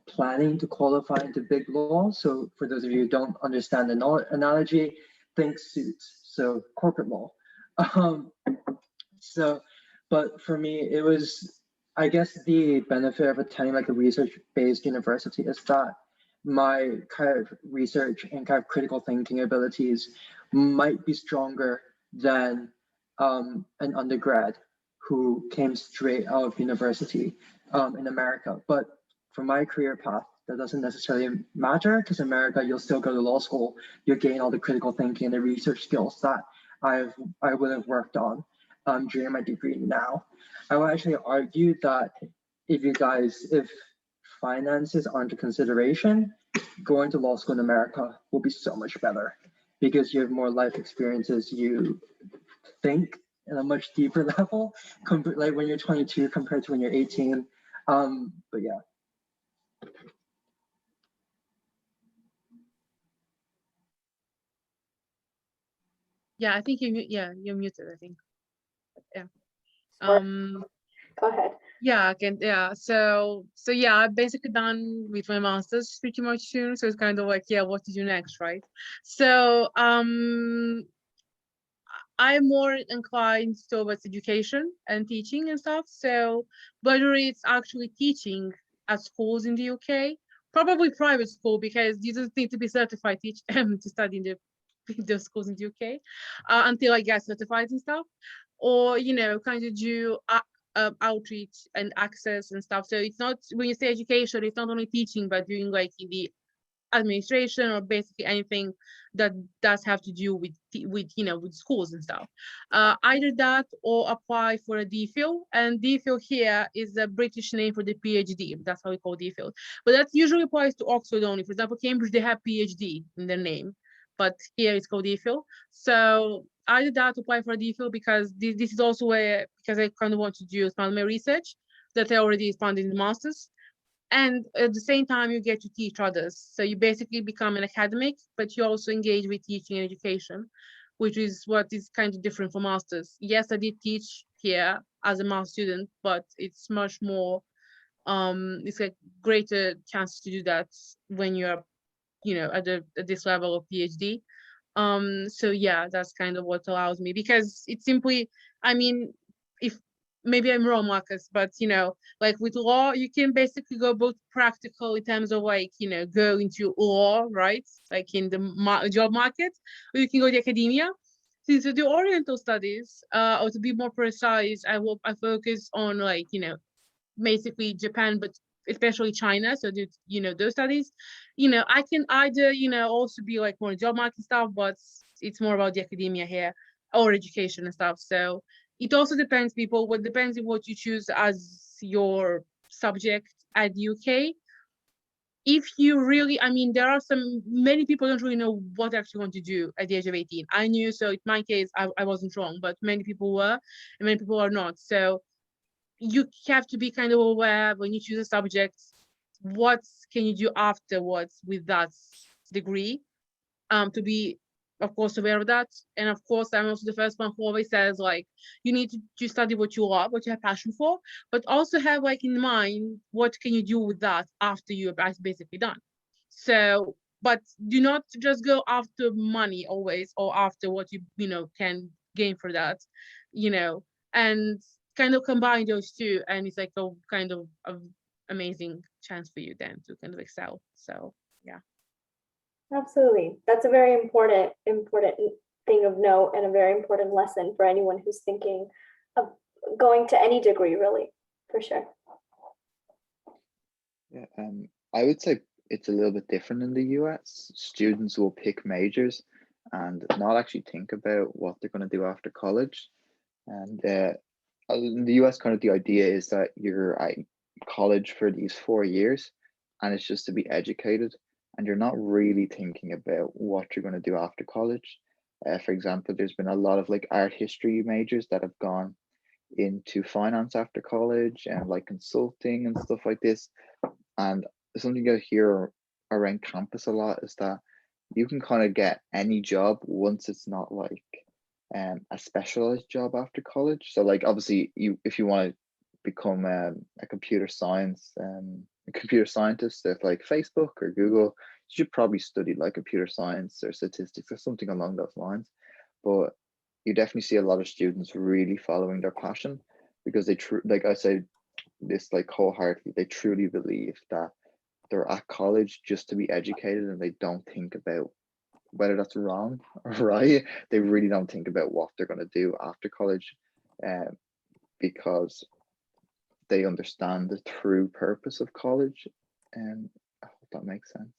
planning to qualify into big law. So for those of you who don't understand the analogy, think suits, so corporate law. So, but for me, it was, I guess the benefit of attending like a research-based university is that my kind of research and kind of critical thinking abilities might be stronger than an undergrad who came straight out of university in America. But for my career path, that doesn't necessarily matter, because in America, you'll still go to law school, you'll gain all the critical thinking and the research skills that I would have worked on during my degree now. I would actually argue that if finances aren't a consideration, going to law school in America will be so much better, because you have more life experiences, you think in a much deeper level, like when you're 22 compared to when you're 18. But yeah. Yeah, I think you're muted, I think. Yeah. Or- Go ahead. Yeah, so yeah, I'm basically done with my master's pretty much soon. So it's kind of like, yeah, what to do next, right? So I'm more inclined towards education and teaching and stuff. So whether it's actually teaching at schools in the UK, probably private school, because you don't need to be certified to study in the schools in the UK until I get certified and stuff, or kind of do outreach and access and stuff. So it's not, when you say education, it's not only teaching, but doing like in the administration or basically anything that does have to do with schools and stuff. Either that or apply for a DPhil, and DPhil here is a British name for the PhD. That's how we call DPhil, but that usually applies to Oxford only. For example, Cambridge, they have PhD in their name, but here it's called DPhil. So either that, apply for a DPhil, because this is also because I kind of want to do expand my research that I already expanded in the masters. And at the same time, you get to teach others. So you basically become an academic, but you also engage with teaching and education, which is what is kind of different from masters. Yes, I did teach here as a master student, but it's much more, it's a greater chance to do that when you're, at this level of PhD. So yeah, that's kind of what allows me, because it's simply, I mean, if maybe I'm wrong, Marcus, but like with law, you can basically go both practical in terms of like, go into law, right? Like in the job market, or you can go to academia. So to do Oriental studies, or to be more precise, I focus on like, basically Japan, but especially China. So do those studies. I can either also be like more job market stuff, but it's more about the academia here, or education and stuff. So it also depends, people. What depends on what you choose as your subject at the UK. If you really, I mean, there are many people don't really know what they actually want to do at the age of 18. I knew, so in my case, I wasn't wrong, but many people were, and many people are not. So you have to be kind of aware when you choose a subject, what can you do afterwards with that degree, to be, of course, aware of that. And of course, I'm also the first one who always says, like, you need to study what you love, what you have passion for, but also have like in mind, what can you do with that after you're basically done. So, but do not just go after money always, or after what you can gain for that, and kind of combine those two, and it's like a kind of amazing chance for you then to kind of excel. So yeah. Absolutely. That's a very important thing of note, and a very important lesson for anyone who's thinking of going to any degree, really, for sure. Yeah, I would say it's a little bit different in the US. Students will pick majors and not actually think about what they're going to do after college. And in the US, kind of the idea is that you're at college for these 4 years, and it's just to be educated, and you're not really thinking about what you're going to do after college. For example, there's been a lot of like art history majors that have gone into finance after college, and like consulting and stuff like this. And something I hear around campus a lot is that you can kind of get any job once it's not like a specialized job after college. So like obviously if you want to become a computer scientist at like Facebook or Google, you should probably study like computer science or statistics or something along those lines. But you definitely see a lot of students really following their passion because they like I say this like wholeheartedly, they truly believe that they're at college just to be educated, and they don't think about whether that's wrong or right. They really don't think about what they're going to do after college, because they understand the true purpose of college. And I hope that makes sense.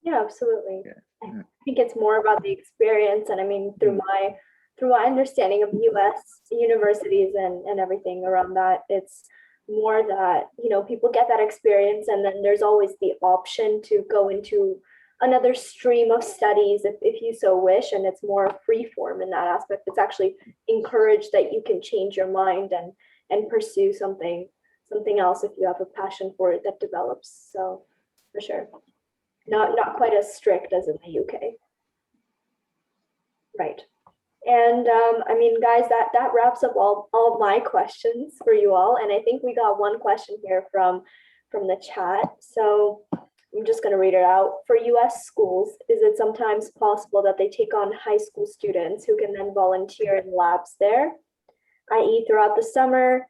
Yeah, absolutely. Yeah. I think it's more about the experience, and I mean through my understanding of US universities and everything around that, it's more that, you know, people get that experience, and then there's always the option to go into another stream of studies if you so wish, and it's more free form in that aspect. It's actually encouraged that you can change your mind and pursue something else if you have a passion for it that develops. So for sure. Not quite as strict as in the UK. Right. And I mean, guys, that wraps up all of my questions for you all. And I think we got one question here from the chat. So I'm just going to read it out. For US schools, is it sometimes possible that they take on high school students who can then volunteer in labs there, i.e. throughout the summer?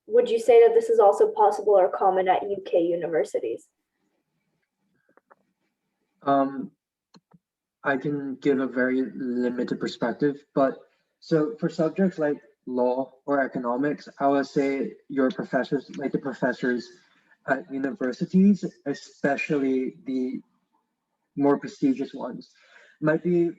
Would you say that this is also possible or common at UK universities? I can give a very limited perspective, but so for subjects like law or economics, I would say your professors, like the professors at universities, especially the more prestigious ones, might be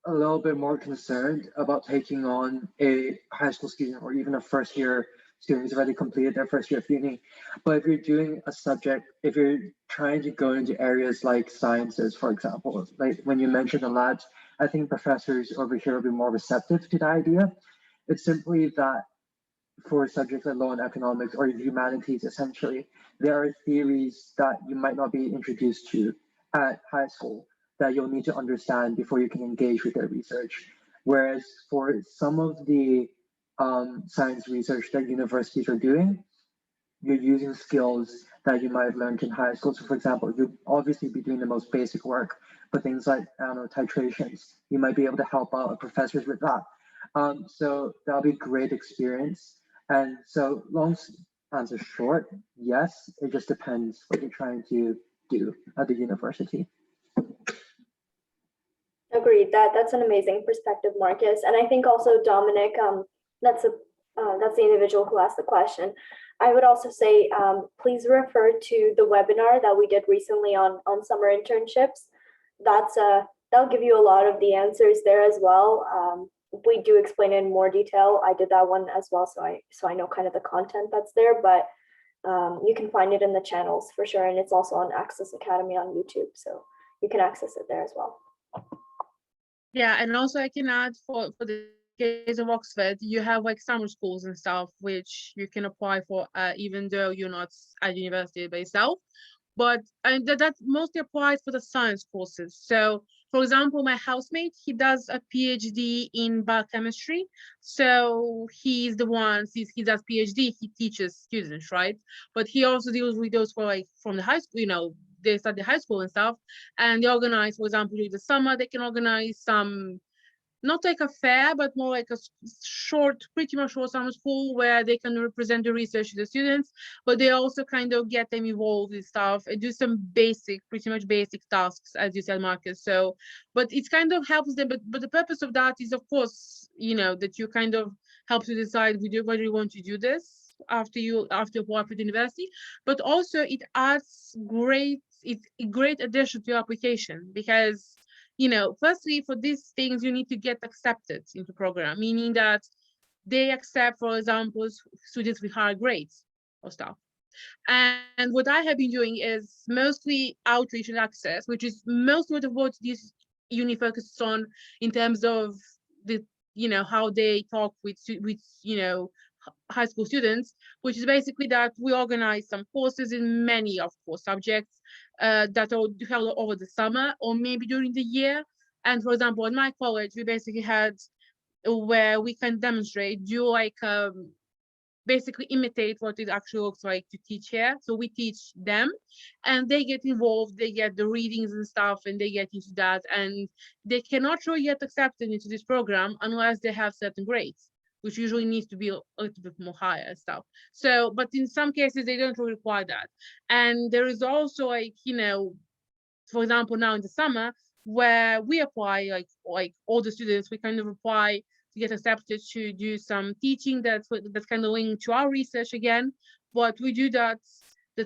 a little bit more concerned about taking on a high school student or even a first year student who's already completed their first year of uni. But if you're doing a subject, if you're trying to go into areas like sciences, for example, like when you mentioned the labs, I think professors over here will be more receptive to the idea. It's simply that for subjects like law and economics or humanities, essentially, there are theories that you might not be introduced to at high school that you'll need to understand before you can engage with their research. Whereas for some of the science research that universities are doing, you're using skills that you might have learned in high school. So for example, you'll obviously be doing the most basic work, but things like, I don't know, titrations, you might be able to help out professors with that. So that'll be great experience. And so long answer short, yes, it just depends what you're trying to do at the university. Agreed. That's an amazing perspective, Marcus. And I think also Dominic, that's the individual who asked the question. I would also say, please refer to the webinar that we did recently on summer internships. That'll give you a lot of the answers there as well. We do explain it in more detail. I did that one as well, so I know kind of the content that's there, but you can find it in the channels for sure. And it's also on Access Academy on YouTube, so you can access it there as well. Yeah, and also I can add for the case of Oxford, you have like summer schools and stuff which you can apply for, even though you're not at university by yourself. But that mostly applies for the science courses. So for example, my housemate, he does a PhD in biochemistry. So he's the one, he does PhD, he teaches students, right? But he also deals with those for like from the high school, you know, they study high school and stuff. And they organize, for example, during the summer, they can organize some, not like a fair, but more like a pretty much short summer school where they can represent the research to the students, but they also kind of get them involved in stuff and do some pretty much basic tasks, as you said, Marcus. So, but it kind of helps them, but the purpose of that is, of course, you know, that you kind of help to decide whether you want to do this after you apply for the university, but also it adds it's a great addition to your application because, you know, firstly, for these things, you need to get accepted into program, meaning that they accept, for example, students with higher grades or stuff. And what I have been doing is mostly outreach and access, which is most of what this uni focuses on in terms of the, you know, how they talk with, you know, high school students, which is basically that we organize some courses in many, of course, subjects that are held over the summer or maybe during the year. And for example, in my college, we basically had where we can demonstrate, do like basically imitate what it actually looks like to teach here. So we teach them and they get involved, they get the readings and stuff, and they get into that. And they cannot really get accepted into this program unless they have certain grades, which usually needs to be a little bit more higher and stuff. So, but in some cases, they don't really require that. And there is also like, you know, for example, now in the summer, where we apply, like all the students, we kind of apply to get accepted to do some teaching that's kind of linked to our research again. But we do that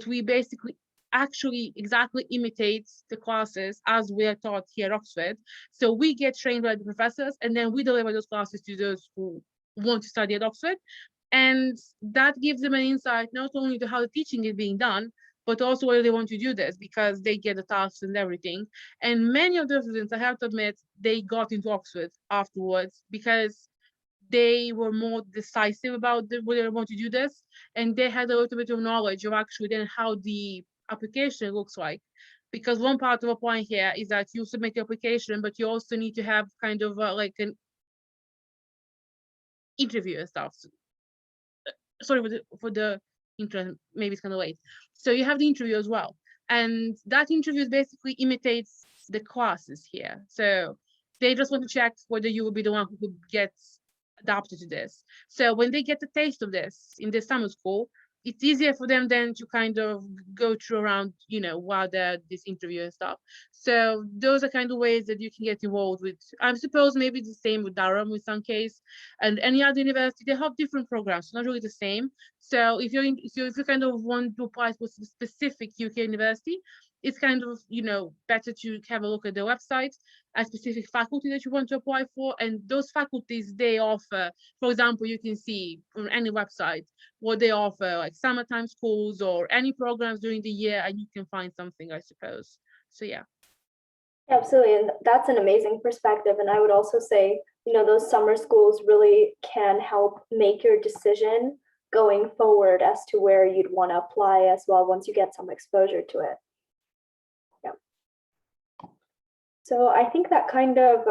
we basically actually exactly imitate the classes as we are taught here at Oxford. So we get trained by the professors and then we deliver those classes to those who want to study at Oxford. And that gives them an insight not only to how the teaching is being done, but also whether they want to do this because they get the tasks and everything. And many of those students, I have to admit, they got into Oxford afterwards because they were more decisive about whether they want to do this. And they had a little bit of knowledge of actually then how the application looks like. Because one part of applying here is that you submit the application, but you also need to have kind of like an interview and stuff. Sorry for the intro, maybe it's kind of late. So you have the interview as well. And that interview basically imitates the classes here. So they just want to check whether you will be the one who gets adapted to this. So when they get the taste of this in the summer school, it's easier for them then to kind of go through around, you know, while they're this interview and stuff. So those are kind of ways that you can get involved with. I suppose maybe the same with Durham in some case, and any other university, they have different programs, not really the same. So if you kind of want to apply for a specific UK university, it's kind of, you know, better to have a look at the website, a specific faculty that you want to apply for, and those faculties they offer. For example, you can see on any website what they offer, like summertime schools or any programs during the year, and you can find something, I suppose. So yeah. Absolutely, and that's an amazing perspective. And I would also say, you know, those summer schools really can help make your decision going forward as to where you'd want to apply as well once you get some exposure to it. Yeah. So I think that kind of,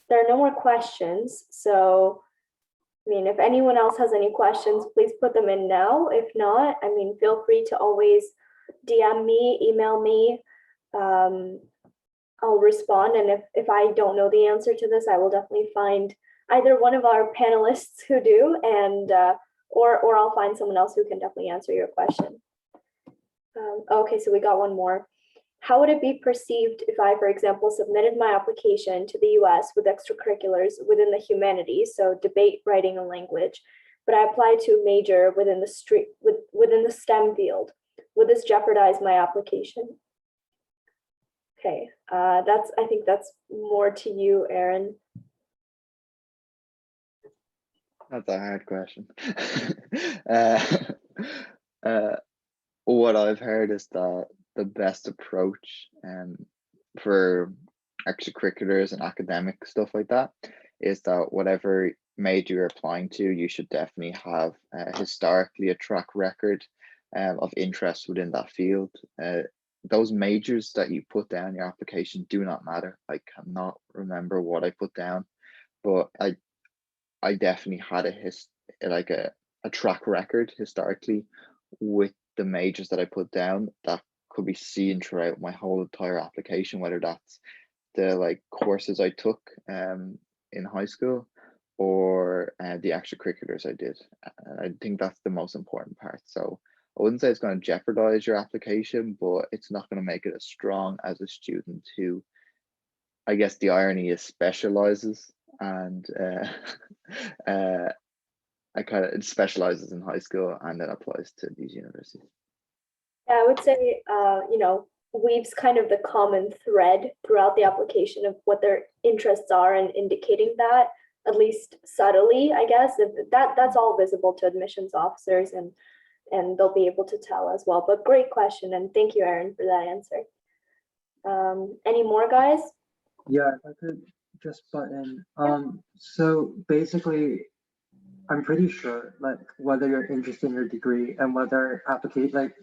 there are no more questions. So, I mean, if anyone else has any questions, please put them in now. If not, I mean, feel free to always DM me, email me. I'll respond. And if I don't know the answer to this, I will definitely find either one of our panelists who do, and or I'll find someone else who can definitely answer your question. Okay, so we got one more. How would it be perceived if I, for example, submitted my application to the US with extracurriculars within the humanities, so debate, writing, and language, but I applied to a major within the STEM field? Would this jeopardize my application? Okay, I think that's more to you, Aaron. That's a hard question. What I've heard is that the best approach for extracurriculars and academic stuff like that is that whatever major you're applying to, you should definitely have historically a track record of interest within that field. Those majors that you put down in your application do not matter. I cannot remember what I put down, but I definitely had a track record historically with the majors that I put down that could be seen throughout my whole entire application, whether that's the courses I took in high school or the extracurriculars I did. And I think that's the most important part. So I wouldn't say it's going to jeopardize your application, but it's not going to make it as strong as a student who, I guess the irony is, specializes and it specializes in high school and then applies to these universities. Yeah, I would say, you know, weaves kind of the common thread throughout the application of what their interests are and indicating that, at least subtly, I guess. That's all visible to admissions officers and they'll be able to tell as well. But great question, and thank you, Aaron, for that answer. Any more, guys? Yeah, if I could just butt in. So basically, I'm pretty sure, like, whether you're interested in your degree and whether applicate, like,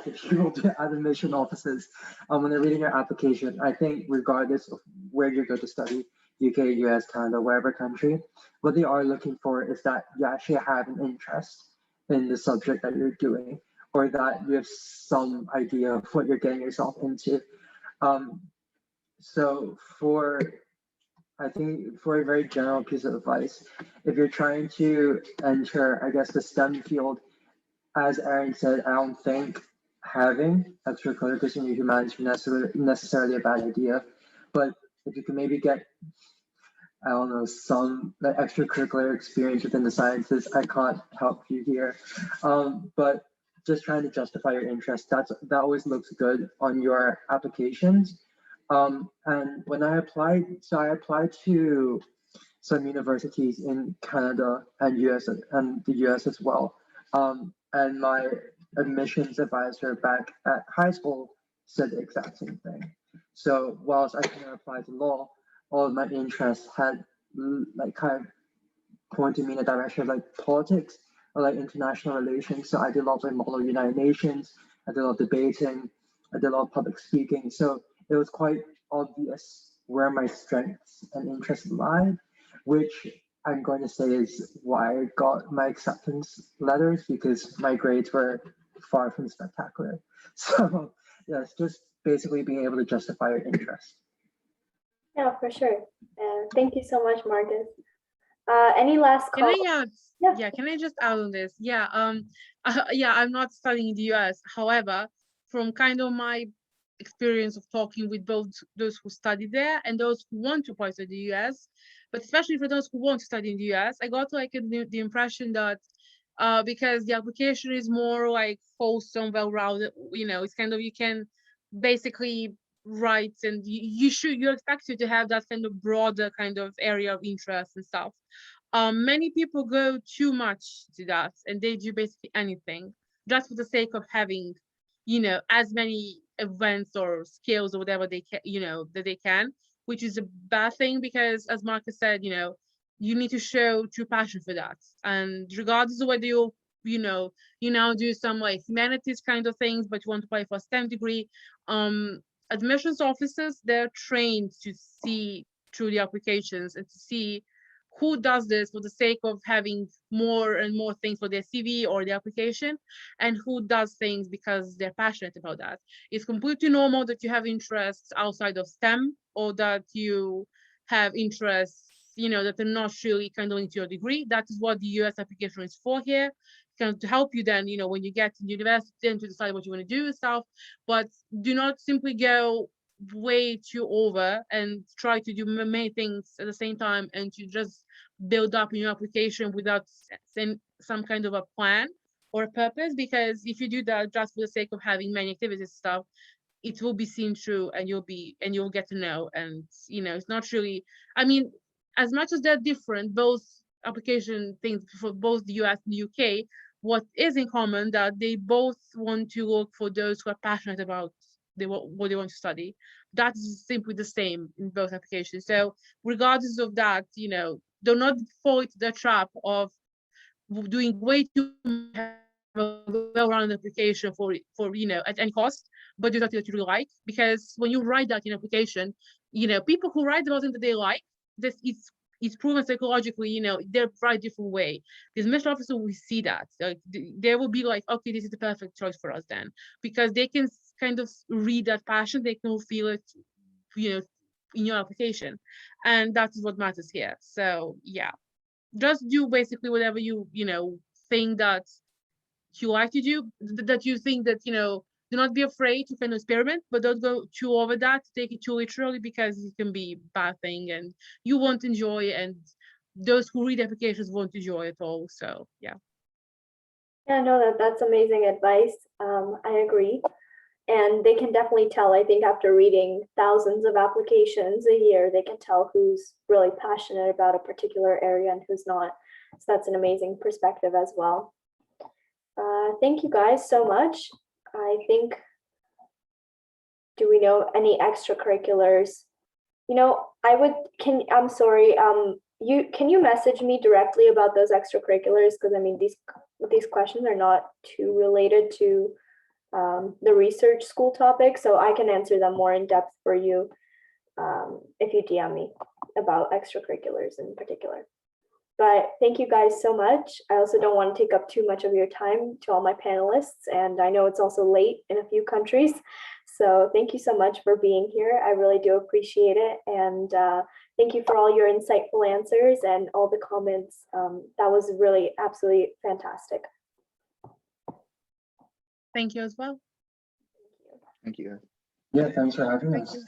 if you go to admission offices, when they're reading your application, I think regardless of where you go to study, UK, US, Canada, wherever country, what they are looking for is that you actually have an interest in the subject that you're doing, or that you have some idea of what you're getting yourself into. Um, so I think for a very general piece of advice, if you're trying to enter, I guess, the STEM field, as Aaron said, I don't think having extracurriculars in your humanities is necessarily a bad idea. But if you can maybe get, I don't know, some like extracurricular experience within the sciences, I can't help you here. But just trying to justify your interest, that always looks good on your applications. And when I applied, so I applied to some universities in Canada and US and the US as well. And my admissions advisor back at high school said the exact same thing. So whilst I couldn't apply to law, all of my interests had like kind of pointed me in a direction of like politics or like international relations. So I did a lot of like Model United Nations, I did a lot of debating, I did a lot of public speaking. So it was quite obvious where my strengths and interests lied, which I'm going to say is why I got my acceptance letters, because my grades were far from spectacular. So yeah, it's just basically being able to justify your interest. Yeah, for sure. And thank you so much, Marcus. Any last Can comments? I add? Yeah. Yeah, can I just add on this? Yeah, yeah, I'm not studying in the US. However, from kind of my experience of talking with both those who study there and those who want to apply to the US, but especially for those who want to study in the US, I got like the impression that because the application is more like wholesome, well-rounded, you know, it's kind of, you can basically write, and you're expected to have that kind of broader kind of area of interest and stuff. Many people go too much to that, and they do basically anything just for the sake of having, you know, as many events or skills or whatever they can, you know, that they can, which is a bad thing, because as Marcus said, you know, you need to show true passion for that. And regardless of whether you know, you now do some like humanities kind of things, but you want to apply for a STEM degree, admissions officers, they're trained to see through the applications and to see who does this for the sake of having more and more things for their CV or their application, and who does things because they're passionate about that. It's completely normal that you have interests outside of STEM, or that you have interests, you know, that are not really kind of linked to your degree. That is what the US application is for here, kind of to help you then, you know, when you get to university and to decide what you want to do and stuff. But do not simply go way too over and try to do many things at the same time and to just build up in your application without some kind of a plan or a purpose, because if you do that just for the sake of having many activities and stuff, it will be seen through, and you'll get to know. And you know, it's not really, I mean, as much as they're different, both application things for both the US and the UK, what is in common that they both want to look for those who are passionate about what they want to study. That's simply the same in both applications. So regardless of that, you know, do not fall into the trap of doing way too much, have a well-rounded application for you know, at any cost, but do something that you really like. Because when you write that in application, you know, people who write about something that they like, this it's proven psychologically, you know, they're right different way. Because mission officer will see that, like they will be like, okay, this is the perfect choice for us then, because they can kind of read that passion, they can feel it, you know, in your application, and that is what matters here. So yeah, just do basically whatever you know, think that you like to do, that you think that, you know, do not be afraid to kind of experiment, but don't go too over that, take it too literally, because it can be a bad thing and you won't enjoy, and those who read applications won't enjoy it all. So yeah. Yeah, no, that's amazing advice. I agree. And they can definitely tell, I think, after reading thousands of applications a year, they can tell who's really passionate about a particular area and who's not. So that's an amazing perspective as well. Thank you guys so much. I think, do we know any extracurriculars? You know, I'm sorry, can you message me directly about those extracurriculars? Because I mean, these questions are not too related to the research school topic, so I can answer them more in depth for you if you DM me about extracurriculars in particular. But thank you guys so much. I also don't want to take up too much of your time to all my panelists, and I know it's also late in a few countries. So thank you so much for being here. I really do appreciate it. And thank you for all your insightful answers and all the comments. That was really absolutely fantastic. Thank you as well. Thank you. Yeah, thanks for having Thank us. you.